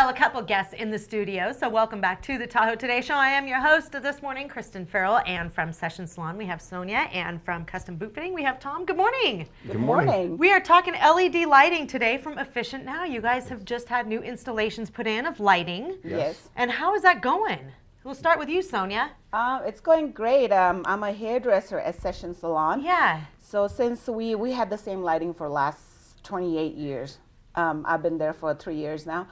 Well, a couple guests in the studio, so welcome back to the Tahoe Today Show. I am your host this morning, Kristen Farrell, and from Session Salon we have Sonia, and from Custom Boot Fitting we have Tom. Good morning. Good morning. We are talking LED lighting today from Efficient Now. You guys have just had new installations put in of lighting. Yes. And how is that going? We'll start with you, Sonia. It's going great. I'm a hairdresser at Session Salon. Yeah. So since we had the same lighting for last 28 years, I've been there for 3 years now.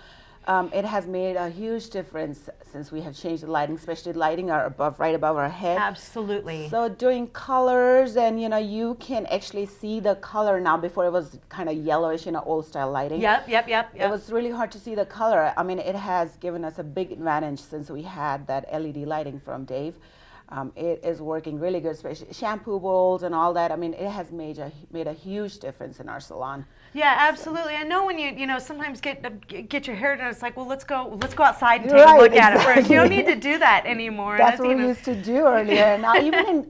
It has made a huge difference since we have changed the lighting, especially lighting right above our head. Absolutely. So doing colors, and you can actually see the color now. Before it was kind of yellowish, old style lighting. Yep. It was really hard to see the color. I mean, it has given us a big advantage since we had that LED lighting from Dave. It is working really good, especially shampoo bowls and all that. I mean, it has made a huge difference in our salon. Yeah, absolutely. I know when you sometimes get your hair done, it's like, well, let's go outside and take a look at it first. You don't need to do that anymore. That's what we used to do earlier. Now, even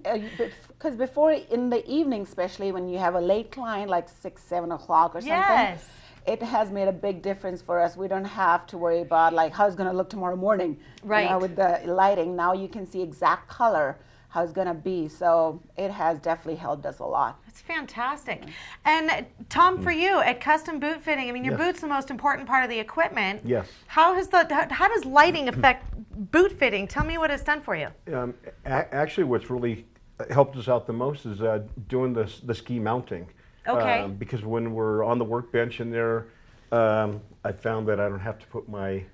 because before in the evening, especially when you have a late client like 6, 7 o'clock or something. Yes. It has made a big difference for us. We don't have to worry about how it's going to look tomorrow morning. Right. With the lighting, now you can see exact color, how it's going to be. So it has definitely helped us a lot. That's fantastic. And Tom, for you at Custom Boot Fitting, I mean, your boot's the most important part of the equipment. Yes. How does lighting affect boot fitting? Tell me what it's done for you. Actually, what's really helped us out the most is doing the ski mounting. Okay. Because when we're on the workbench in there, I found that I don't have to put my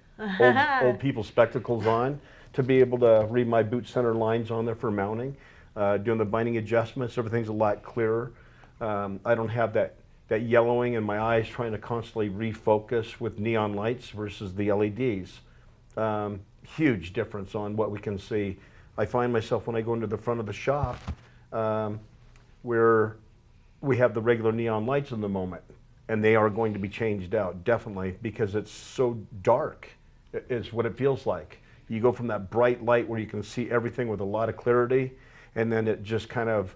old people spectacles on to be able to read my boot center lines on there for mounting. Doing the binding adjustments, everything's a lot clearer. I don't have that yellowing in my eyes trying to constantly refocus with neon lights versus the LEDs. Huge difference on what we can see. I find myself when I go into the front of the shop where we have the regular neon lights in the moment, and they are going to be changed out, definitely, because it's so dark, is what it feels like. You go from that bright light where you can see everything with a lot of clarity, and then it just kind of,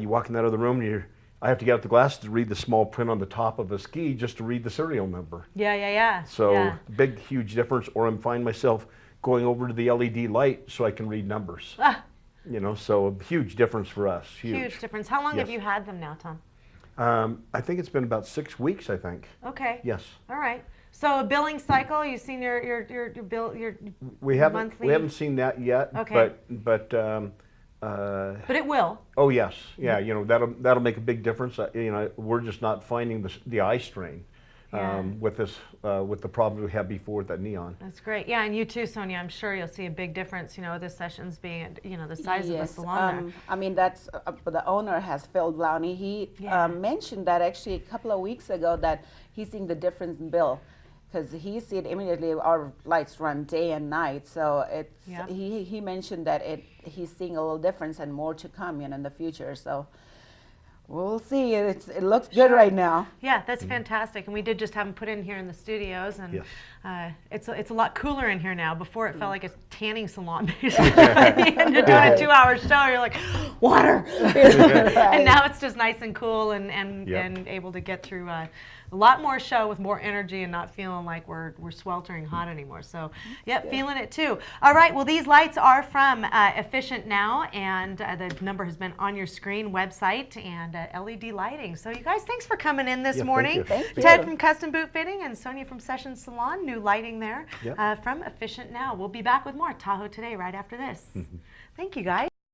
you walk in that other room, and I have to get out the glasses to read the small print on the top of a ski just to read the serial number. Yeah. So big, huge difference, or I find myself going over to the LED light so I can read numbers. So a huge difference for us. Huge difference. How long have you had them now, Tom? I think it's been about 6 weeks, I think. Okay. Yes. All right. So a billing cycle, you've seen your bill, your we haven't seen that yet. Okay. But it will. Oh yes. Yeah, that'll make a big difference. We're just not finding the eye strain. With the problem we had before with that neon. That's great. Yeah, and you too, Sonia. I'm sure you'll see a big difference. With the sessions being, the size of the salon. I mean, that's the owner has Phil Blowney. He mentioned that actually a couple of weeks ago that he's seeing the difference in bill, because he said immediately our lights run day and night. So he mentioned that he's seeing a little difference and more to come in the future. So. We'll see. It looks good right now. Yeah, that's fantastic. And we did just have them put in here in the studios, and it's a lot cooler in here now. Before it felt like a tanning salon, basically. At the end of doing a 2-hour show, you're like, water. And now it's just nice and cool, and able to get through a lot more show with more energy and not feeling like we're sweltering hot anymore. So, feeling it too. All right. Well, these lights are from Efficient Now, and the number has been on your screen, website, and LED lighting. So, you guys, thanks for coming in this morning. Thank you. Ted from Custom Boot Fitting and Sonia from Session Salon. New lighting there from Efficient Now. We'll be back with more Tahoe Today right after this. Thank you, guys.